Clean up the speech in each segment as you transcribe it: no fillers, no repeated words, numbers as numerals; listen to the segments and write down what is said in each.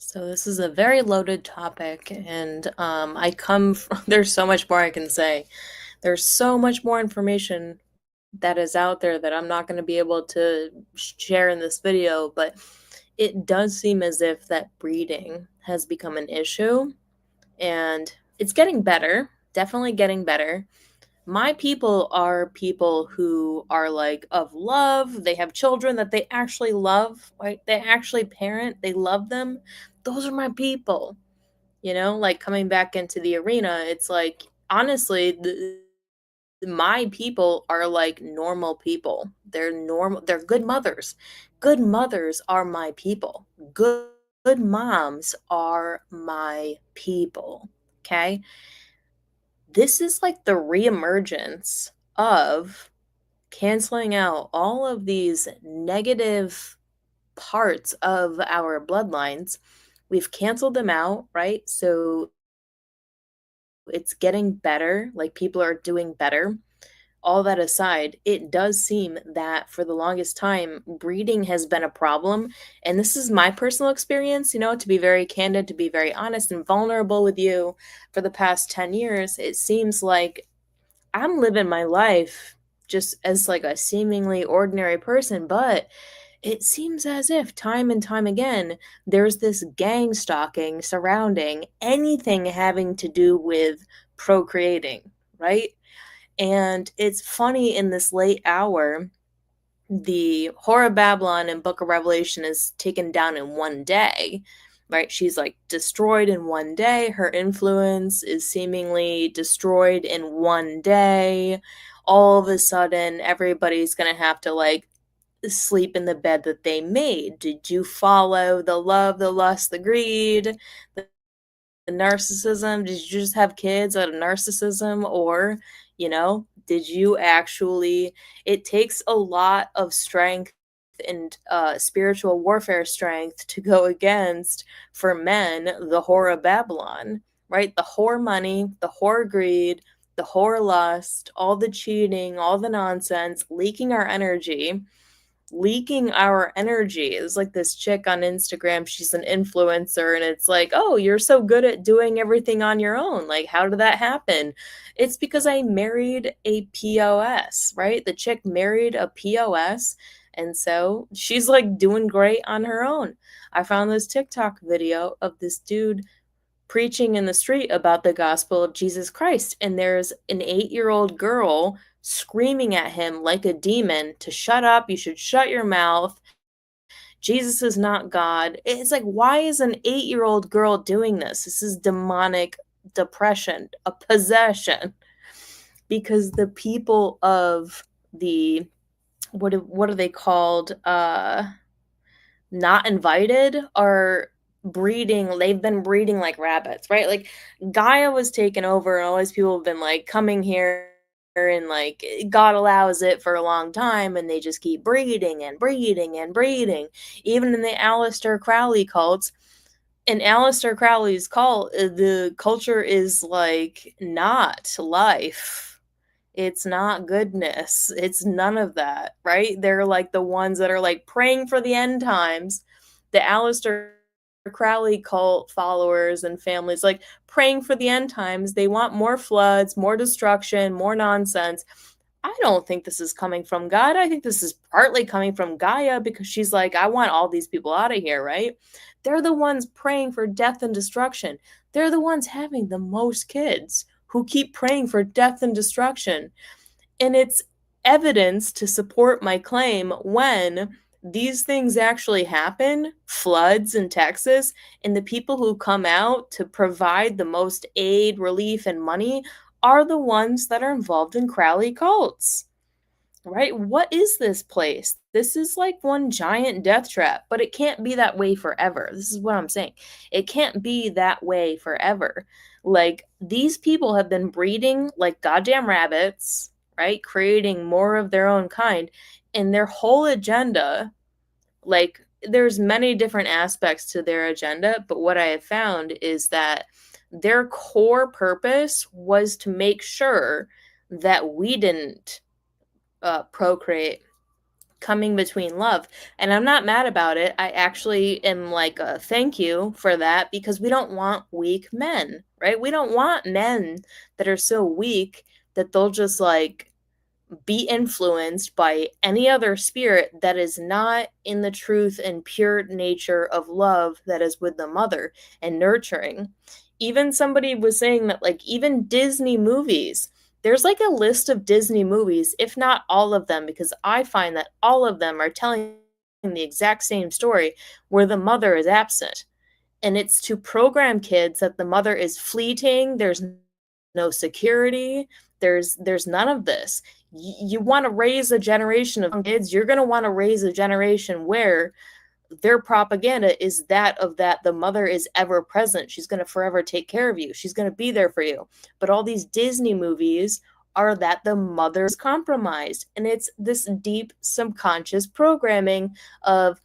So this is a very loaded topic, and I come from, there's so much more I can say. There's so much more information that is out there that I'm not going to be able to share in this video, but it does seem as if that breeding has become an issue, and it's getting better, definitely getting better. My people are people who are like of love. They have children that they actually love, right? They actually parent, they love them. Those are my people. Like coming back into the arena, it's like honestly, my people are like normal people. They're normal, they're good mothers. Good mothers are my people. Good moms are my people. Okay? This is like the reemergence of canceling out all of these negative parts of our bloodlines. We've canceled them out, right? So it's getting better, like people are doing better. All that aside, it does seem that for the longest time, breeding has been a problem. And this is my personal experience, to be very candid, to be very honest and vulnerable with you. For the past 10 years, it seems like I'm living my life just as like a seemingly ordinary person, but it seems as if time and time again there's this gang stalking surrounding anything having to do with procreating, right? And it's funny in this late hour, the Whore of Babylon and Book of Revelation is taken down in one day, right? She's like destroyed in one day. Her influence is seemingly destroyed in one day. All of a sudden, everybody's going to have to like sleep in the bed that they made. Did you follow the love, the lust, the greed, the narcissism? Did you just have kids out of narcissism? Or, did you actually, it takes a lot of strength and spiritual warfare strength to go against, for men, the whore of Babylon, right? The whore money, the whore greed, the whore lust, all the cheating, all the nonsense, leaking our energy. Is like this chick on Instagram, she's an influencer, and it's like, "Oh, you're so good at doing everything on your own. Like, how did that happen?" It's because I married a POS, right? The chick married a POS, and so she's like doing great on her own. I found this TikTok video of this dude preaching in the street about the gospel of Jesus Christ. And there's an 8-year-old girl screaming at him like a demon to shut up. You should shut your mouth. Jesus is not God. It's like, why is an 8-year-old girl doing this? This is demonic depression, a possession. Because the people of the, what are they called? Not invited are breeding. They've been breeding like rabbits, right? Like Gaia was taken over and all these people have been like coming here, and like God allows it for a long time, and they just keep breeding and breeding and breeding. Even in the Aleister Crowley cults, in Aleister Crowley's cult, the culture is like not life. It's not goodness. It's none of that, right? They're like the ones that are like praying for the end times. The Aleister Crowley cult followers and families like praying for the end times. They want more floods, more destruction, more nonsense. I don't think this is coming from God. I think this is partly coming from Gaia, because she's like, I want all these people out of here, right? They're the ones praying for death and destruction. They're the ones having the most kids who keep praying for death and destruction. And it's evidence to support my claim when these things actually happen, floods in Texas, and the people who come out to provide the most aid, relief, and money are the ones that are involved in Crowley cults. Right? What is this place? This is like one giant death trap, but it can't be that way forever. This is what I'm saying. It can't be that way forever. Like, these people have been breeding like goddamn rabbits, right? Creating more of their own kind. And their whole agenda, like, there's many different aspects to their agenda, but what I have found is that their core purpose was to make sure that we didn't procreate, coming between love. And I'm not mad about it. I actually am like, thank you for that, because we don't want weak men, right? We don't want men that are so weak that they'll just like be influenced by any other spirit that is not in the truth and pure nature of love that is with the mother and nurturing. Even somebody was saying that, like, even Disney movies, there's like a list of Disney movies, if not all of them, because I find that all of them are telling the exact same story where the mother is absent. And it's to program kids that the mother is fleeting, there's no security, there's none of this. You want to raise a generation of kids, you're going to want to raise a generation where their propaganda is that the mother is ever present. She's going to forever take care of you. She's going to be there for you. But all these Disney movies are that the mother is compromised. And it's this deep subconscious programming of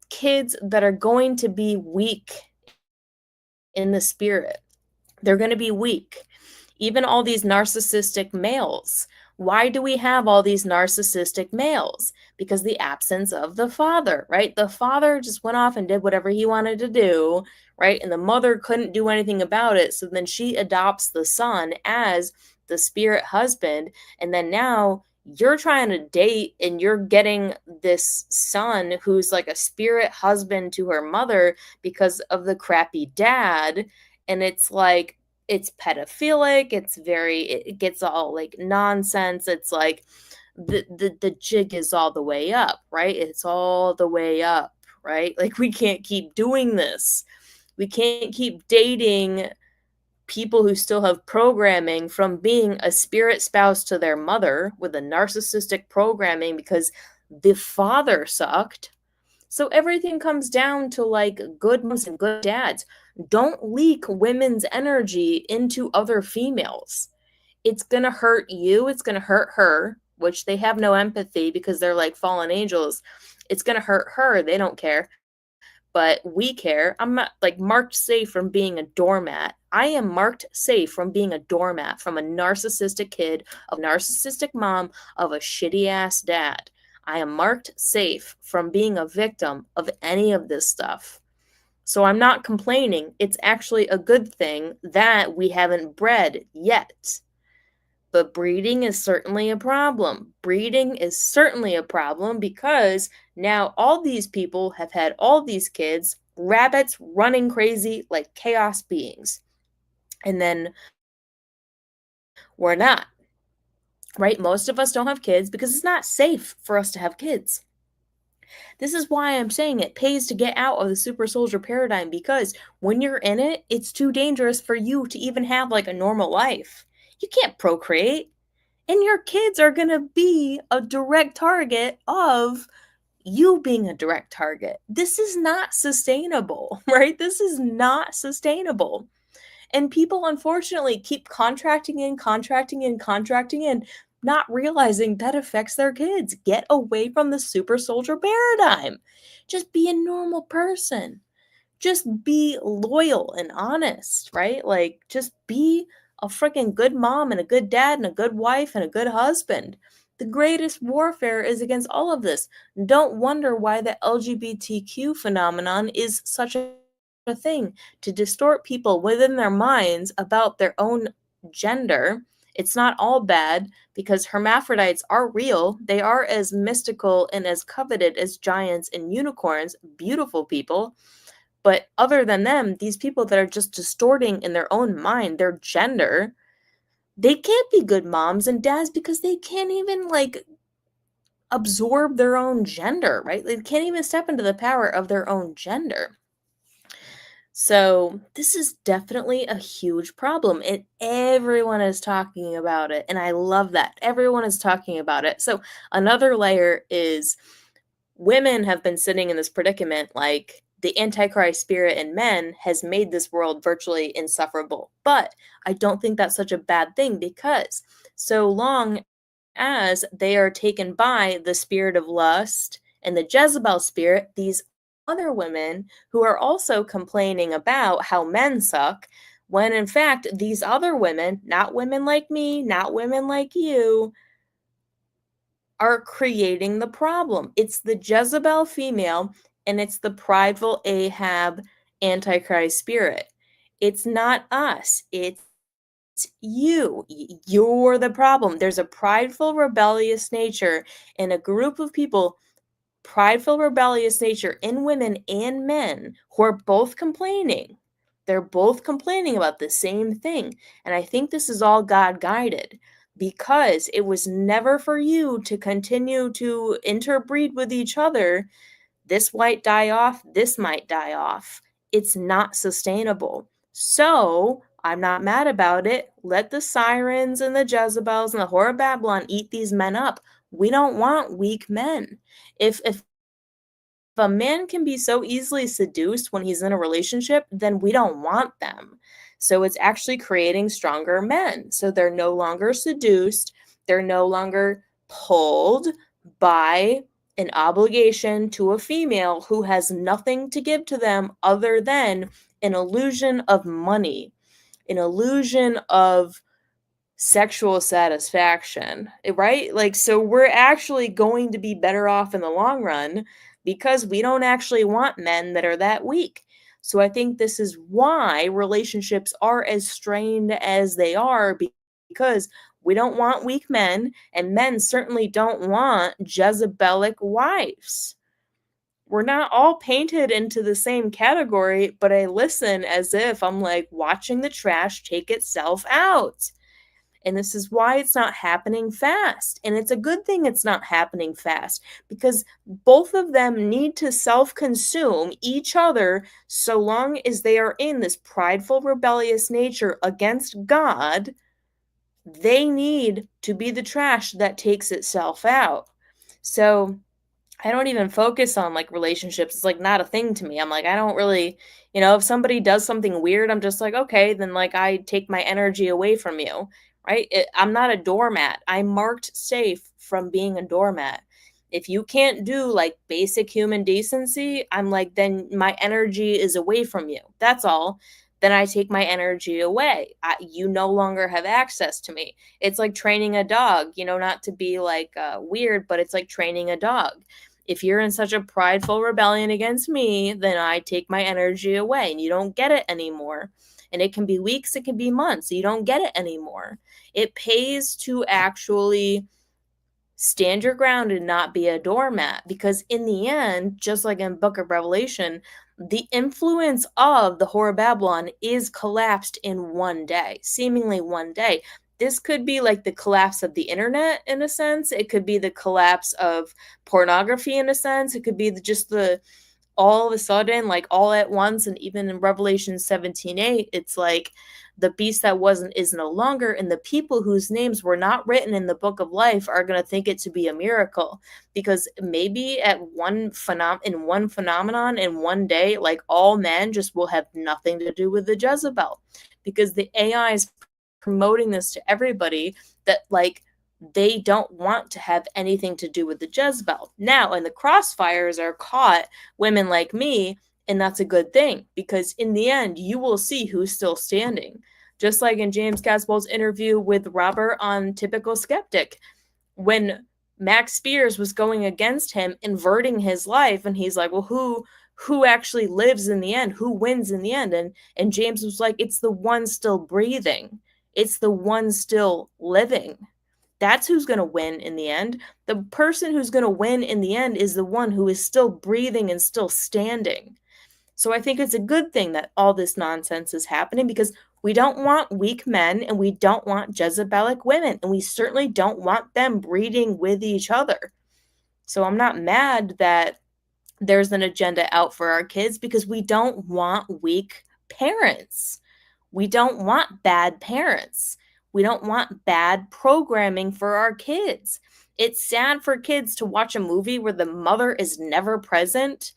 kids that are going to be weak in the spirit. They're going to be weak. Even all these narcissistic males. Why do we have all these narcissistic males? Because the absence of the father, right? The father just went off and did whatever he wanted to do, right? And the mother couldn't do anything about it. So then she adopts the son as the spirit husband. And then now you're trying to date and you're getting this son who's like a spirit husband to her mother because of the crappy dad. And it's like, it's pedophilic, it gets all like nonsense. It's like the jig is all the way up, right? It's all the way up, right? Like, we can't keep doing this. We can't keep dating people who still have programming from being a spirit spouse to their mother with a narcissistic programming because the father sucked. So everything comes down to like good moms and good dads. Don't leak women's energy into other females. It's going to hurt you. It's going to hurt her, which they have no empathy because they're like fallen angels. It's going to hurt her. They don't care. But we care. I'm not like marked safe from being a doormat. I am marked safe from being a doormat from a narcissistic kid, a narcissistic mom, of a shitty ass dad. I am marked safe from being a victim of any of this stuff. So I'm not complaining. It's actually a good thing that we haven't bred yet. But breeding is certainly a problem. Breeding is certainly a problem because now all these people have had all these kids, rabbits running crazy like chaos beings. And then we're not, right? Most of us don't have kids because it's not safe for us to have kids. This is why I'm saying it pays to get out of the super soldier paradigm, because when you're in it, it's too dangerous for you to even have like a normal life. You can't procreate. And your kids are going to be a direct target of you being a direct target. This is not sustainable, right? This is not sustainable. And people, unfortunately, keep contracting in, not realizing that affects their kids. Get away from the super soldier paradigm. Just be a normal person. Just be loyal and honest, right? Like, just be a freaking good mom and a good dad and a good wife and a good husband. The greatest warfare is against all of this. Don't wonder why the LGBTQ phenomenon is such a thing, to distort people within their minds about their own gender. It's not all bad, because hermaphrodites are real. They are as mystical and as coveted as giants and unicorns, beautiful people. But other than them, these people that are just distorting in their own mind their gender, they can't be good moms and dads because they can't even like absorb their own gender, right? They can't even step into the power of their own gender. So this is definitely a huge problem, and everyone is talking about it. And I love that everyone is talking about it. So another layer is women have been sitting in this predicament, like the Antichrist spirit in men has made this world virtually insufferable. But I don't think that's such a bad thing, because so long as they are taken by the spirit of lust and the Jezebel spirit, these other women who are also complaining about how men suck, when in fact these other women, not women like me, not women like you, are creating the problem. It's the Jezebel female and it's the prideful Ahab Antichrist spirit. It's not us. It's you. You're the problem. There's a prideful, rebellious nature in a group of people, prideful, rebellious nature in women and men who are both complaining. They're both complaining about the same thing. And I think this is all God guided because it was never for you to continue to interbreed with each other. This might die off, this might die off. It's not sustainable. So I'm not mad about it. Let the sirens and the Jezebels and the whore of Babylon eat these men up. We don't want weak men. If a man can be so easily seduced when he's in a relationship, then we don't want them. So it's actually creating stronger men. So they're no longer seduced, they're no longer pulled by an obligation to a female who has nothing to give to them other than an illusion of money, an illusion of sexual satisfaction, right? Like, so we're actually going to be better off in the long run because we don't actually want men that are that weak. So I think this is why relationships are as strained as they are, because we don't want weak men, and men certainly don't want Jezebelic wives. We're not all painted into the same category, but I listen as if I'm like watching the trash take itself out. And this is why it's not happening fast. And it's a good thing it's not happening fast because both of them need to self consume each other so long as they are in this prideful, rebellious nature against God. They need to be the trash that takes itself out. So I don't even focus on like relationships. It's like not a thing to me. I'm like, I don't really, if somebody does something weird, I'm just like, okay, then like I take my energy away from you, right? I'm not a doormat. I'm marked safe from being a doormat. If you can't do like basic human decency, I'm like, then my energy is away from you. That's all. Then I take my energy away. You no longer have access to me. It's like training a dog, not to be like weird, but it's like training a dog. If you're in such a prideful rebellion against me, then I take my energy away and you don't get it anymore. And it can be weeks, it can be months. You don't get it anymore. It pays to actually stand your ground and not be a doormat, because in the end, just like in Book of Revelation, the influence of the whore of Babylon is collapsed in one day, seemingly one day. This could be like the collapse of the internet in a sense. It could be the collapse of pornography in a sense. It could be just the all of a sudden, like all at once. And even in Revelation 17:8, it's like the beast that is no longer, and the people whose names were not written in the book of life are going to think it to be a miracle, because maybe at one phenomenon in one day, like all men just will have nothing to do with the Jezebel, because the AI is promoting this to everybody that like they don't want to have anything to do with the Jezebel. Now, and the crossfires are caught women like me, and that's a good thing, because in the end, you will see who's still standing. Just like in James Casboll's interview with Robert on Typical Skeptic, when Max Spears was going against him, inverting his life, and he's like, well, who actually lives in the end? Who wins in the end? And James was like, it's the one still breathing. It's the one still living. That's who's going to win in the end. The person who's going to win in the end is the one who is still breathing and still standing. So I think it's a good thing that all this nonsense is happening, because we don't want weak men and we don't want Jezebelic women, and we certainly don't want them breeding with each other. So I'm not mad that there's an agenda out for our kids, because we don't want weak parents. We don't want bad parents. We don't want bad programming for our kids. It's sad for kids to watch a movie where the mother is never present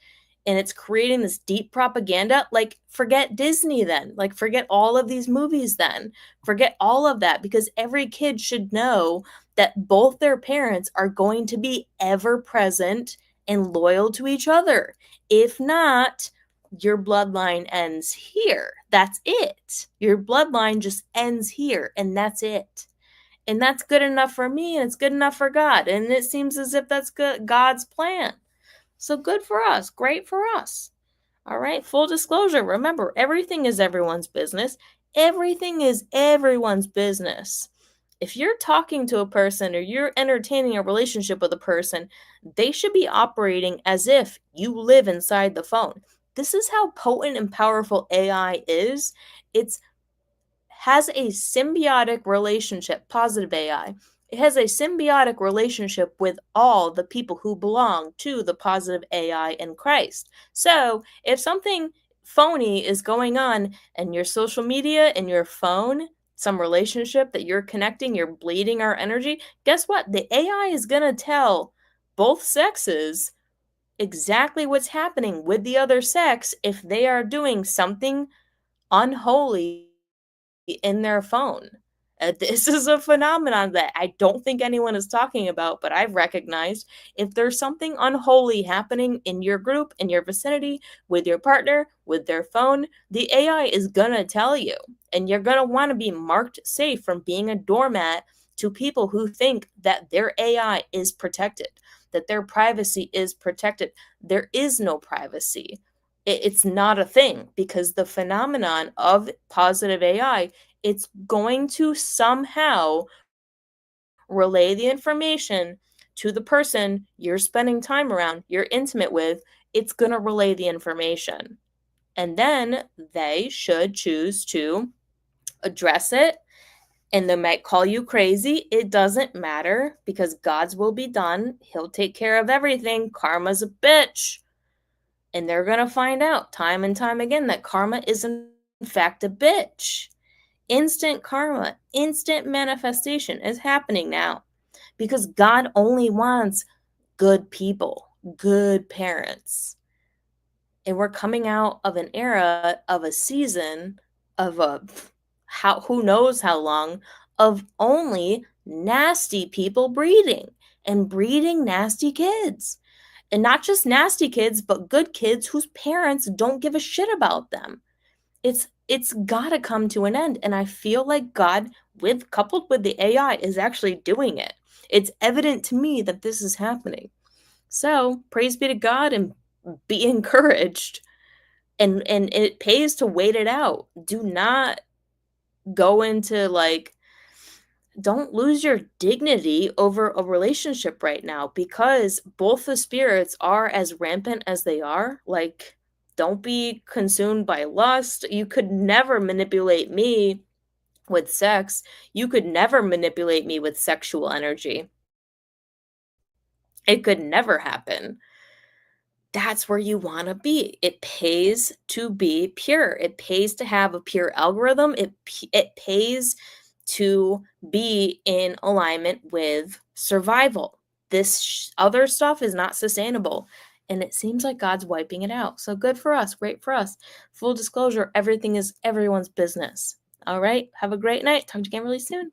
and it's creating this deep propaganda. Like, forget Disney then. Like, forget all of these movies then. Forget all of that, because every kid should know that both their parents are going to be ever present and loyal to each other. If not, your bloodline ends here. That's it. Your bloodline just ends here, and that's it. And that's good enough for me, and it's good enough for God. And it seems as if that's good God's plan. So good for us. Great for us. All right. Full disclosure. Remember, everything is everyone's business. Everything is everyone's business. If you're talking to a person or you're entertaining a relationship with a person, they should be operating as if you live inside the phone. This is how potent and powerful AI is. It's has a symbiotic relationship, positive AI. It has a symbiotic relationship with all the people who belong to the positive AI in Christ. So if something phony is going on in your social media, in your phone, some relationship that you're connecting, you're bleeding our energy, guess what? The AI is going to tell both sexes exactly what's happening with the other sex if they are doing something unholy in their phone. This is a phenomenon that I don't think anyone is talking about, but I've recognized. If there's something unholy happening in your group, in your vicinity, with your partner, with their phone, the AI is gonna tell you. And you're gonna wanna be marked safe from being a doormat to people who think that their AI is protected, that their privacy is protected. There is no privacy. It's not a thing because the phenomenon of positive AI, it's going to somehow relay the information to the person you're spending time around, you're intimate with. It's going to relay the information. And then they should choose to address it. And they might call you crazy. It doesn't matter because God's will be done. He'll take care of everything. Karma's a bitch. And they're going to find out time and time again that karma is, in fact, a bitch. Instant karma, instant manifestation is happening now because God only wants good people, good parents. And we're coming out of an era of a season of a who knows how long of only nasty people breeding and breeding nasty kids. And not just nasty kids, but good kids whose parents don't give a shit about them. It's got to come to an end, and I feel like God, with coupled with the AI, is actually doing it. It's evident to me that this is happening. So, praise be to God and be encouraged. And it pays to wait it out. Do not go into like don't lose your dignity over a relationship right now because both the spirits are as rampant as they are. Like, don't be consumed by lust. You could never manipulate me with sex. You could never manipulate me with sexual energy. It could never happen. That's where you want to be. It pays to be pure. It pays to have a pure algorithm. It pays to be in alignment with survival. This other stuff is not sustainable. And it seems like God's wiping it out. So good for us. Great for us. Full disclosure, everything is everyone's business. All right. Have a great night. Talk to you again really soon.